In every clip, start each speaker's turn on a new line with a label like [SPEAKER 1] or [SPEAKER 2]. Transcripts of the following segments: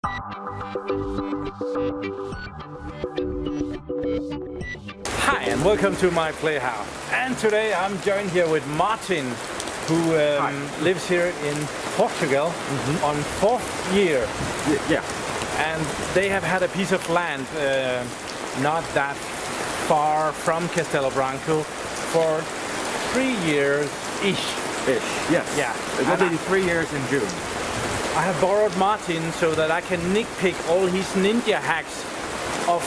[SPEAKER 1] Hi and welcome to my playhouse. And today I'm joined here with Maarten, who lives here in Portugal on 4th year.
[SPEAKER 2] Yeah.
[SPEAKER 1] And they have had a piece of land not that far from Castelo Branco for 3 years-ish.
[SPEAKER 2] Yes.
[SPEAKER 1] Yeah.
[SPEAKER 2] It will be 3 years in June.
[SPEAKER 1] I have borrowed Maarten so that I can nitpick all his ninja hacks of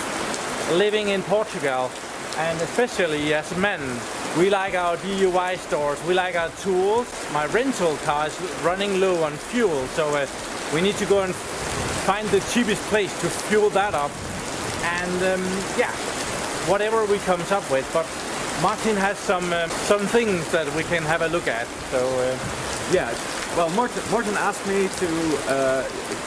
[SPEAKER 1] living in Portugal. And especially as men, we like our DIY stores, we like our tools. My rental car is running low on fuel, so we need to go and find the cheapest place to fuel that up. And yeah, whatever we comes up with. But Maarten has some things that we can have a look at. So
[SPEAKER 2] yeah. Well, Maarten asked me to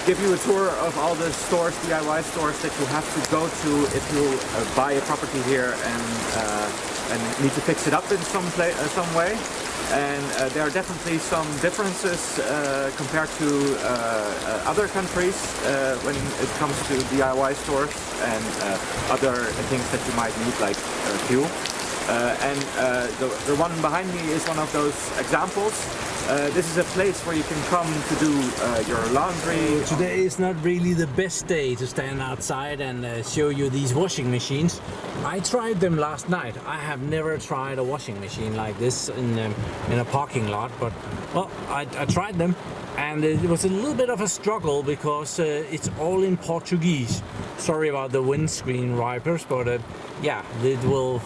[SPEAKER 2] give you a tour of all the stores, DIY stores that you have to go to if you buy a property here and need to fix it up in some way. And there are definitely some differences compared to other countries when it comes to DIY stores and other things that you might need, like fuel. And the one behind me is one of those examples. This is a place where you can come to do your laundry.
[SPEAKER 1] Today is not really the best day to stand outside and show you these washing machines. I tried them last night. I have never tried a washing machine like this in a parking lot, but well, I tried them, and it was a little bit of a struggle because it's all in Portuguese. Sorry about the windscreen wipers, but yeah, it will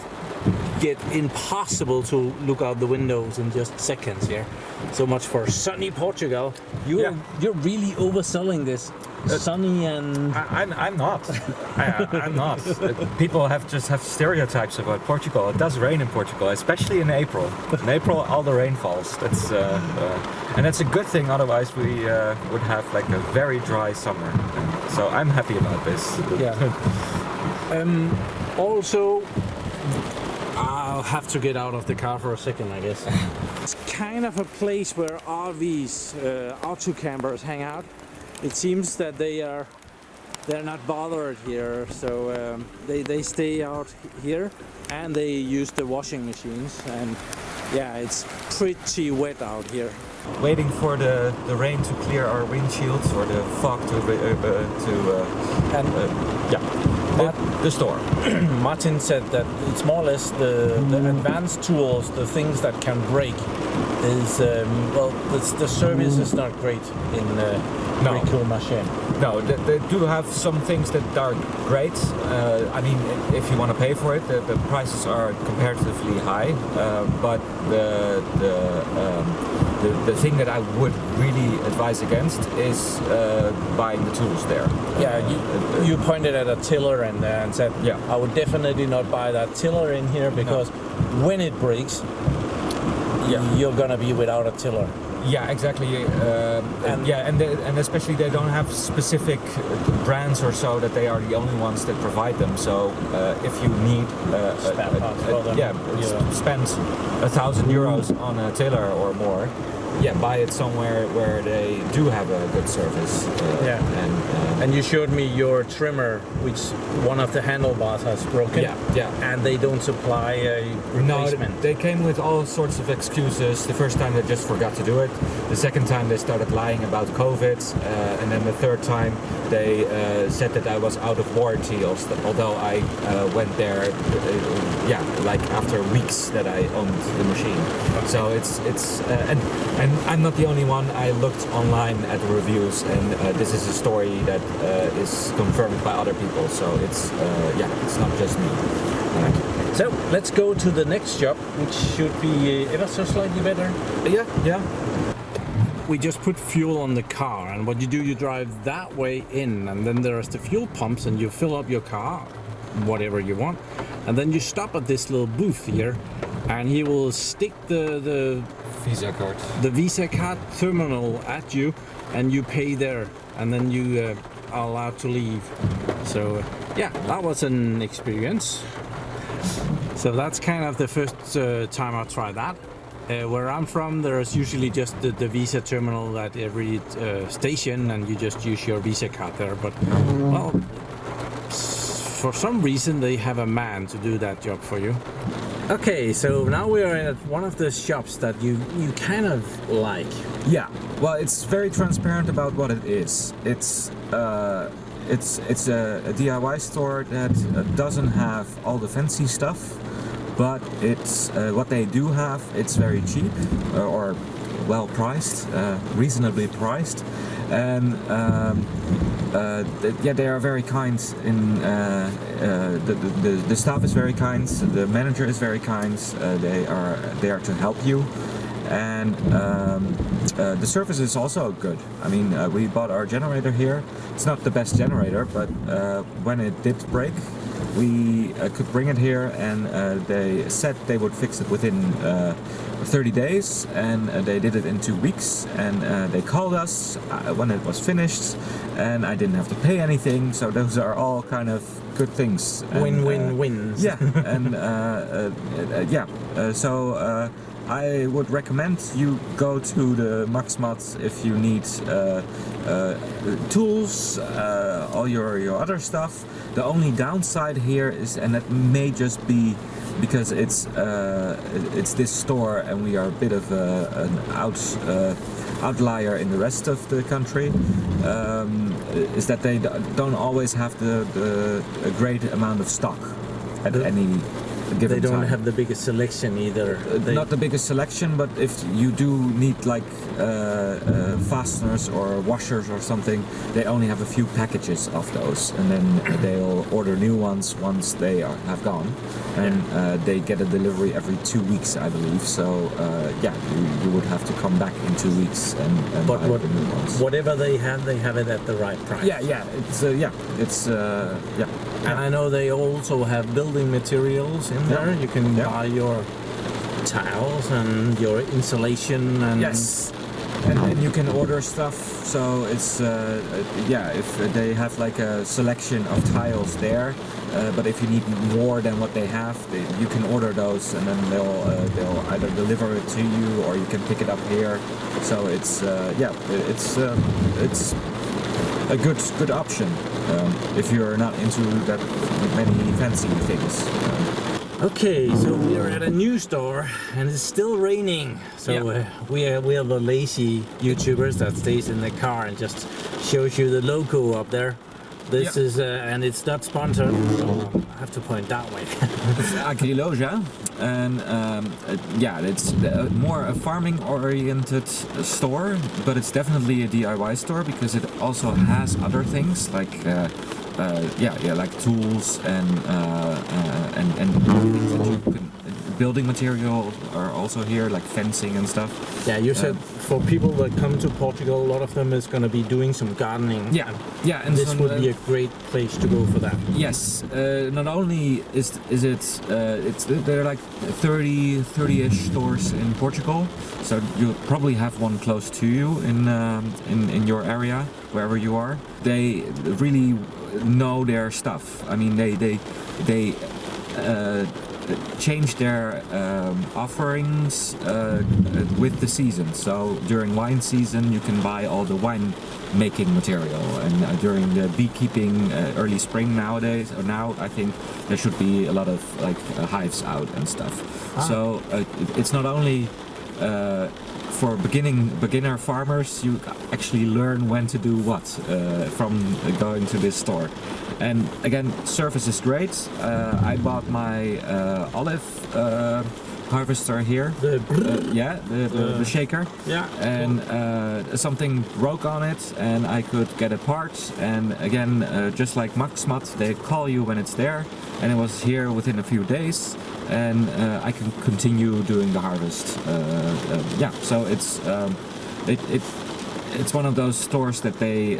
[SPEAKER 1] get impossible to look out the windows in just seconds here. So much for sunny Portugal. You're really overselling this. Sunny and
[SPEAKER 3] I'm not. I'm not. People just have stereotypes about Portugal. It does rain in Portugal, especially in April. In April, all the rain falls. That's and that's a good thing. Otherwise, we would have like a very dry summer. So I'm happy about this.
[SPEAKER 1] Yeah. Also, I'll have to get out of the car for a second, I guess. It's kind of a place where RVs, auto campers hang out. It seems that they're not bothered here, so they stay out here and they use the washing machines. And yeah, it's pretty wet out here.
[SPEAKER 3] Waiting for the rain to clear our windshields or the fog the store.
[SPEAKER 1] Maarten said that it's more or less the advanced tools, the things that can break, is well, the service is not great in Bricomarché.
[SPEAKER 3] No, they do have some things that are great. I mean, if you want to pay for it, the prices are comparatively high. But the thing that I would really advise against is buying the tools there.
[SPEAKER 1] Yeah, you pointed at a tiller and said, yeah, I would definitely not buy that tiller in here because when it breaks, you're gonna be without a tiller.
[SPEAKER 3] Yeah, exactly. And especially they don't have specific brands or so that they are the only ones that provide them. So if you need spend €1,000 on a tiller or more, buy it somewhere where they do have a good service.
[SPEAKER 1] And you showed me your trimmer, which one of the handlebars has broken. And they don't supply a replacement.
[SPEAKER 3] No, they came with all sorts of excuses. The first time they just forgot to do it. The second time they started lying about COVID, and then the third time they said that I was out of warranty. Although I went there, like after weeks that I owned the machine. So it's and I'm not the only one. I looked online at the reviews, and this is a story that is confirmed by other people. So it's not just me.
[SPEAKER 1] So let's go to the next job, which should be ever so slightly better.
[SPEAKER 3] Yeah.
[SPEAKER 1] We just put fuel on the car, and what you do, you drive that way in, and then there's the fuel pumps, and you fill up your car, whatever you want, and then you stop at this little booth here, and he will stick the Visa card terminal at you, and you pay there, and then you are allowed to leave. So yeah, that was an experience. So that's kind of the first time I tried that. Where I'm from, there's usually just the Visa terminal at every station, and you just use your Visa card there. But well, for some reason they have a man to do that job for you. Okay, so now we are at one of the shops that you kind of like.
[SPEAKER 3] Yeah, well, it's very transparent about what it is. It's a DIY store that doesn't have all the fancy stuff, but it's what they do have. It's very cheap or well priced, reasonably priced, and yeah, they are very kind. The staff is very kind. The manager is very kind. They are there to help you, and the service is also good. I mean, we bought our generator here. It's not the best generator, but when it did break, we could bring it here, and they said they would fix it within 30 days, and they did it in 2 weeks, and they called us when it was finished, and I didn't have to pay anything, so those are all kind of good things.
[SPEAKER 1] Win-win-wins.
[SPEAKER 3] Yeah, and so I would recommend you go to the Maxmat if you need tools, all your other stuff. The only downside here is, and it may just be because it's this store and we are a bit of an outlier in the rest of the country, is that they don't always have a great amount of stock at any given
[SPEAKER 1] They don't
[SPEAKER 3] time.
[SPEAKER 1] have the biggest selection either.
[SPEAKER 3] Not the biggest selection, but if you do need like fasteners or washers or something, they only have a few packages of those, and then they'll order new ones once they have gone, and they get a delivery every 2 weeks, I believe. So yeah, you would have to come back in 2 weeks and buy the new ones.
[SPEAKER 1] Whatever they have it at the right price.
[SPEAKER 3] Yeah, it's
[SPEAKER 1] And I know they also have building materials in there. You can buy your tiles and your insulation and
[SPEAKER 3] yes. And you can order stuff, so it's if they have like a selection of tiles there, but if you need more than what they have, you can order those, and then they'll either deliver it to you or you can pick it up here. So it's a good option if you're not into that many fancy things.
[SPEAKER 1] Okay, so we are at a new store and it's still raining. So we are the lazy YouTubers that stays in the car and just shows you the logo up there. This is and it's not sponsored, so I have to point that way.
[SPEAKER 3] It's Agriloja, and it's more a farming-oriented store, but it's definitely a DIY store because it also has other things like like tools and things that you can. Building material are also here, like fencing and stuff.
[SPEAKER 1] Yeah, you said for people that come to Portugal, a lot of them is going to be doing some gardening.
[SPEAKER 3] Yeah, and
[SPEAKER 1] this would be a great place to go for that.
[SPEAKER 3] Yes, not only is it there are like 30-ish stores in Portugal, so you'll probably have one close to you in your area, wherever you are. They really know their stuff. I mean, they change their offerings with the season. So during wine season you can buy all the wine making material, and during the beekeeping early spring nowadays, or now, I think there should be a lot of like hives out and stuff. So it's not only for beginner farmers, you actually learn when to do what from going to this store. And again, service is great. I bought my olive harvester here. The shaker. Yeah. And something broke on it, and I could get a part. And again, just like Maxmat, they call you when it's there, and it was here within a few days. And I can continue doing the harvest. So it's one of those stores that they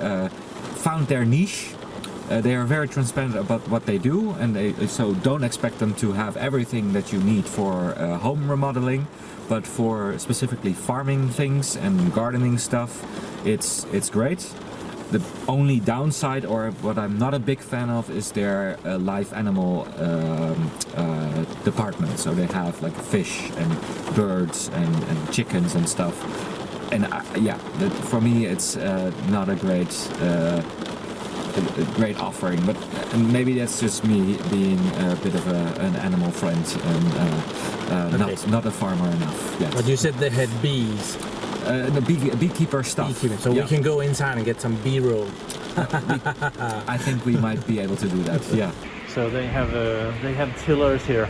[SPEAKER 3] found their niche. They are very transparent about what they do, and so don't expect them to have everything that you need for home remodeling, but for specifically farming things and gardening stuff, it's great. The only downside, or what I'm not a big fan of, is their live animal department. So they have like fish and birds and chickens and stuff. And for me, it's not a great offering. But maybe that's just me being a bit of an animal friend and not a farmer enough yet.
[SPEAKER 1] But you said they had bees.
[SPEAKER 3] The beekeeper stuff.
[SPEAKER 1] So we can go inside and get some B-roll.
[SPEAKER 3] I think we might be able to do that. Yeah.
[SPEAKER 1] So they have tillers here,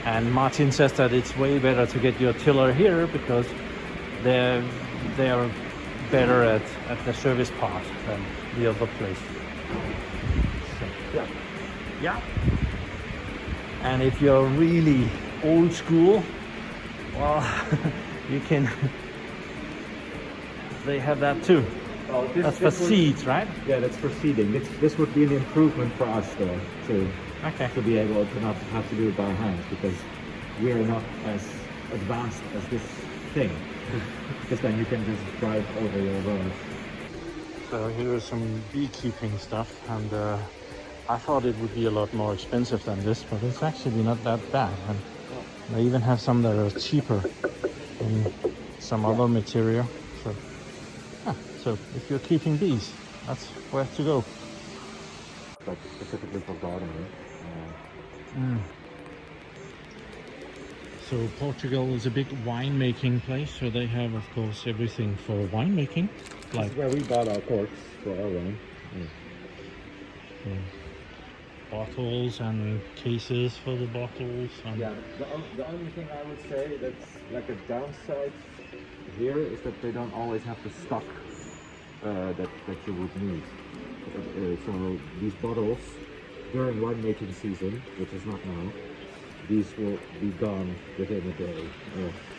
[SPEAKER 1] and Maarten says that it's way better to get your tiller here because they are better at the service part than the other place. So, yeah. And if you're really old school, well, you can. They have that too.
[SPEAKER 3] Well,
[SPEAKER 1] that's for seeds, right?
[SPEAKER 3] Yeah, that's for seeding. This would be an improvement for us, though, to be able to not have to do it by hand, because we are not as advanced as this thing. Because then you can just drive over your road.
[SPEAKER 1] So here is some beekeeping stuff, and I thought it would be a lot more expensive than this, but it's actually not that bad. And they even have some that are cheaper than some other material. So if you're keeping bees, that's where to go.
[SPEAKER 3] Like specifically for gardening.
[SPEAKER 1] So Portugal is a big winemaking place, so they have, of course, everything for winemaking.
[SPEAKER 3] Like where we bought our corks for our wine.
[SPEAKER 1] Bottles and cases for the bottles. And
[SPEAKER 3] yeah, the only thing I would say that's like a downside here is that they don't always have the stock that you would need. So these bottles during winemaking season, which is not now, these will be gone within a day.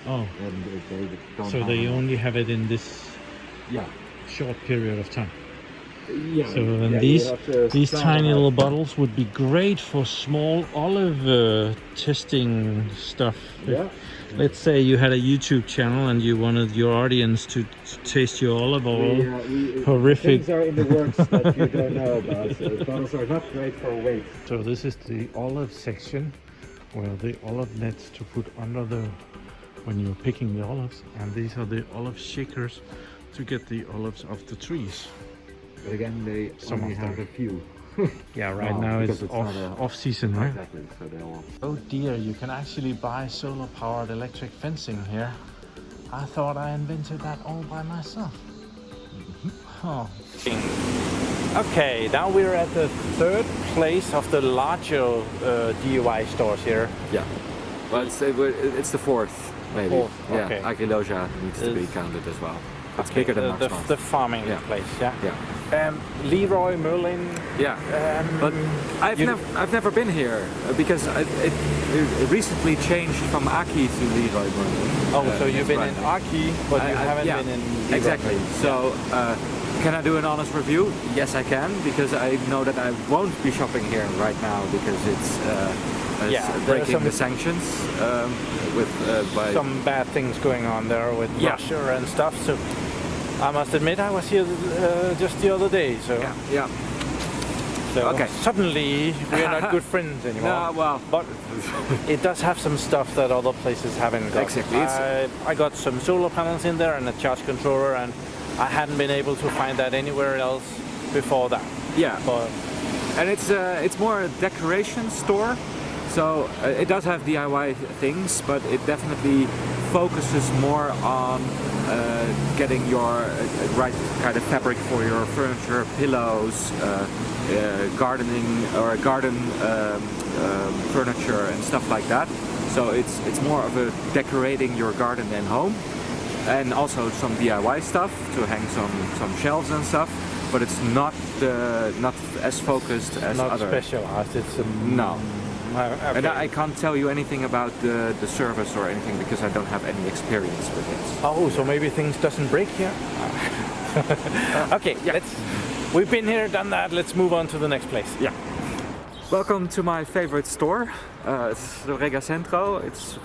[SPEAKER 3] And they don't.
[SPEAKER 1] So they only have it in this short period of time.
[SPEAKER 3] Yeah.
[SPEAKER 1] So then these tiny little bottles would be great for small olive testing stuff.
[SPEAKER 3] Yeah.
[SPEAKER 1] Let's say you had a YouTube channel and you wanted your audience to taste your olive oil. Horrific.
[SPEAKER 3] Things are in the works that you don't know about. So bottles are not great for weight.
[SPEAKER 1] So this is the olive section, where the olive nets to put under when you're picking the olives, and these are the olive shakers to get the olives off the trees.
[SPEAKER 3] But again, they only have a few.
[SPEAKER 1] Yeah, right now it's off season, right?
[SPEAKER 3] Exactly, so they're all...
[SPEAKER 1] Oh dear, you can actually buy solar powered electric fencing here. I thought I invented that all by myself. Okay, now we're at the third place of the larger DIY stores here.
[SPEAKER 3] Yeah, well it's the fourth, maybe.
[SPEAKER 1] Okay.
[SPEAKER 3] Agriloja needs to be counted as well. It's bigger than Maxmat.
[SPEAKER 1] The farming place,
[SPEAKER 3] Yeah.
[SPEAKER 1] Leroy, Merlin.
[SPEAKER 3] Yeah. But I've never been here because it recently changed from Aki to Leroy Merlin.
[SPEAKER 1] Oh, so you've been in Aki, but you haven't been in Leroy.
[SPEAKER 3] Exactly. So can I do an honest review? Yes, I can, because I know that I won't be shopping here right now because it's breaking the sanctions by
[SPEAKER 1] some bad things going on there with Russia and stuff. So I must admit I was here just the other day. So So suddenly we are not good friends anymore.
[SPEAKER 3] No, well,
[SPEAKER 1] but it does have some stuff that other places haven't got.
[SPEAKER 3] Exactly.
[SPEAKER 1] I got some solar panels in there and a charge controller, and I hadn't been able to find that anywhere else before that.
[SPEAKER 3] Yeah. And it's more a decoration store. So it does have DIY things, but it definitely focuses more on getting your right kind of fabric for your furniture, pillows, gardening or garden furniture and stuff like that. So it's more of a decorating your garden and home, and also some DIY stuff to hang some shelves and stuff. But it's not as focused as
[SPEAKER 1] not
[SPEAKER 3] other.
[SPEAKER 1] Specialized. It's
[SPEAKER 3] no.
[SPEAKER 1] Okay.
[SPEAKER 3] And I can't tell you anything about the service or anything because I don't have any experience with it.
[SPEAKER 1] Oh, so maybe things doesn't break here? Okay, we've been here, done that, let's move on to the next place.
[SPEAKER 3] Yeah. Welcome to my favorite store. It's the Regacentro. It's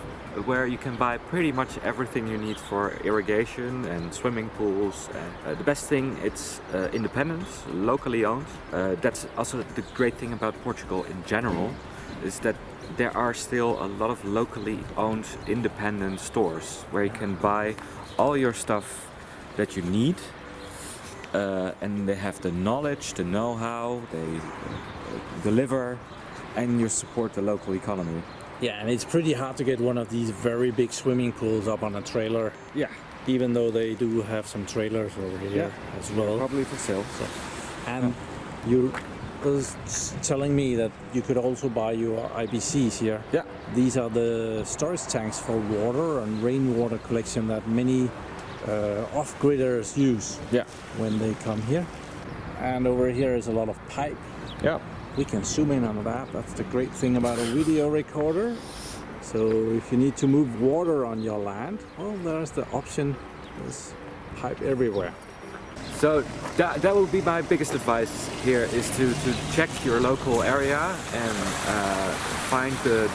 [SPEAKER 2] where you can buy pretty much everything you need for irrigation and swimming pools. And the best thing, it's independent, locally owned. That's also the great thing about Portugal in general, is that there are still a lot of locally owned independent stores where you can buy all your stuff that you need, and they have the knowledge, the know-how, they deliver, and you support the local economy.
[SPEAKER 1] Yeah, and it's pretty hard to get one of these very big swimming pools up on a trailer.
[SPEAKER 2] Yeah,
[SPEAKER 1] Even though they do have some trailers over here as well.
[SPEAKER 2] probably for sale.
[SPEAKER 1] So, and you was telling me that you could also buy your IBCs here.
[SPEAKER 2] Yeah.
[SPEAKER 1] These are the storage tanks for water and rainwater collection that many off-gridders use when they come here. And over here is a lot of pipe.
[SPEAKER 2] Yeah.
[SPEAKER 1] We can zoom in on that. That's the great thing about a video recorder. So if you need to move water on your land, well, there's the option. There's pipe everywhere.
[SPEAKER 2] So that would be my biggest advice here, is to check your local area and find the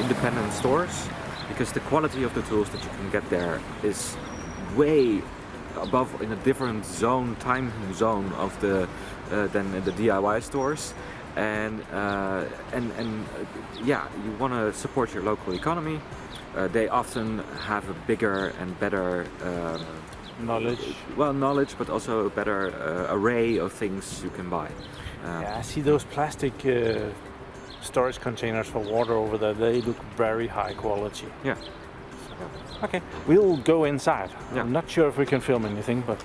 [SPEAKER 2] independent stores, because the quality of the tools that you can get there is way above, in a different time zone of the than the DIY stores. And yeah, you want to support your local economy. They often have a bigger and better knowledge, but also a better array of things you can buy.
[SPEAKER 1] Yeah, I see those plastic storage containers for water over there. They look very high quality.
[SPEAKER 2] Yeah.
[SPEAKER 1] Okay, we'll go inside.
[SPEAKER 2] Yeah.
[SPEAKER 1] I'm not sure if we can film anything, but...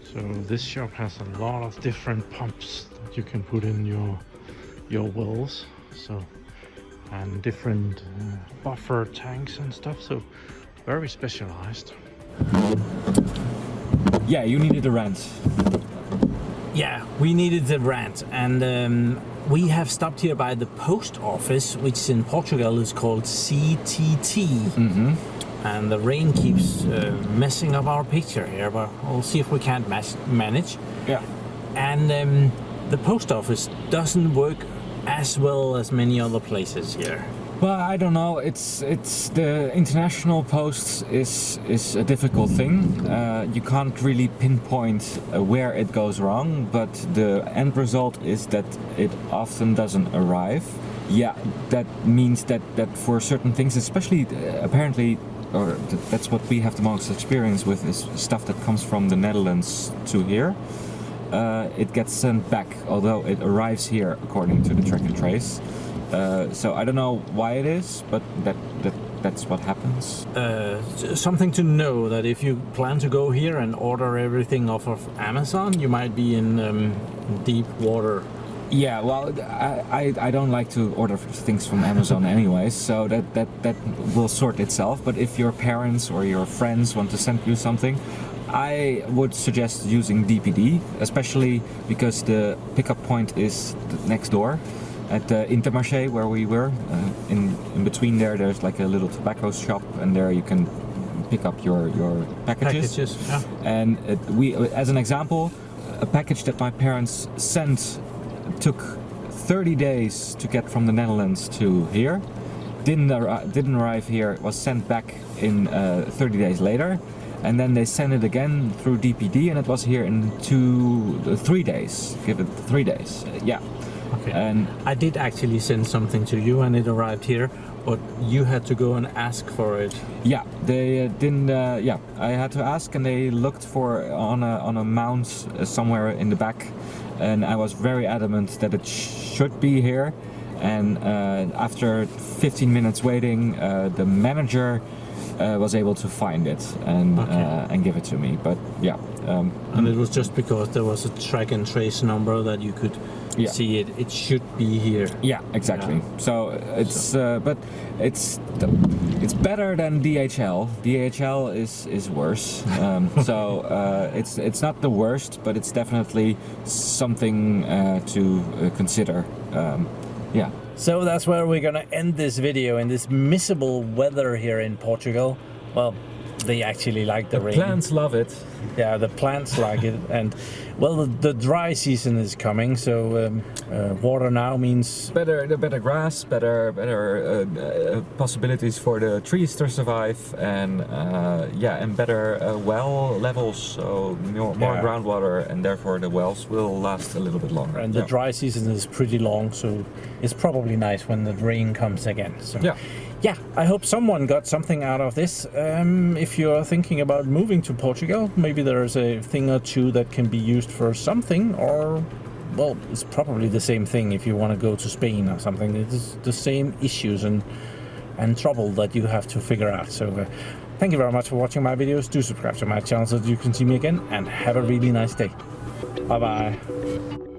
[SPEAKER 1] So this shop has a lot of different pumps that you can put in your wells. So, and different buffer tanks and stuff. So very specialized.
[SPEAKER 3] Yeah, you needed a rent.
[SPEAKER 1] Yeah, we needed the rent, and we have stopped here by the post office, which in Portugal is called CTT.
[SPEAKER 3] Mm-hmm.
[SPEAKER 1] And the rain keeps messing up our picture here, but we'll see if we can't manage.
[SPEAKER 3] Yeah.
[SPEAKER 1] And the post office doesn't work as well as many other places here.
[SPEAKER 3] Well, I don't know. It's the international posts is a difficult thing. You can't really pinpoint where it goes wrong, but the end result is that it often doesn't arrive. Yeah, that means that for certain things, especially apparently, or that's what we have the most experience with, is stuff that comes from the Netherlands to here. It gets sent back, although it arrives here according to the track and trace. So I don't know why it is, but that's what happens.
[SPEAKER 1] Something to know, that if you plan to go here and order everything off of Amazon, you might be in deep water.
[SPEAKER 3] Yeah, well, I don't like to order things from Amazon anyways, so that will sort itself. But if your parents or your friends want to send you something, I would suggest using DPD, especially because the pickup point is next door at the Intermarché where we were. In between there's like a little tobacco shop, and there you can pick up your packages.
[SPEAKER 1] Yeah.
[SPEAKER 3] And we, as an example, a package that my parents sent took 30 days to get from the Netherlands to here. Didn't arrive here. Was sent back in 30 days later, and then they sent it again through DPD, and it was here in 3 days. Give it 3 days. Yeah.
[SPEAKER 1] Okay.
[SPEAKER 3] And
[SPEAKER 1] I did actually send something to you, and it arrived here, but you had to go and ask for it.
[SPEAKER 3] yeah, they didn't. Yeah, I had to ask, and they looked for on a mount somewhere in the back. And I was very adamant that it should be here. And after 15 minutes waiting, the manager was able to find it and give it to me. But yeah.
[SPEAKER 1] And it was just because there was a track and trace number that you could see it. It should be here.
[SPEAKER 3] Yeah, exactly. Yeah. So it's but it's better than DHL. DHL is worse. So it's not the worst, but it's definitely something to consider. Yeah.
[SPEAKER 1] So that's where we're gonna end this video, in this miserable weather here in Portugal. Well, they actually like the rain.
[SPEAKER 3] Plants love it.
[SPEAKER 1] Yeah, the plants like it, and well, the dry season is coming, so water now means
[SPEAKER 3] Better grass, better possibilities for the trees to survive, and and better well levels, so more groundwater, and therefore the wells will last a little bit longer.
[SPEAKER 1] And the dry season is pretty long, so it's probably nice when the rain comes again. So yeah, I hope someone got something out of this. If you're thinking about moving to Portugal, maybe there's a thing or two that can be used for something, or, well, it's probably the same thing if you want to go to Spain or something. It's the same issues and trouble that you have to figure out. So thank you very much for watching my videos. Do subscribe to my channel so that you can see me again, and have a really nice day. Bye bye.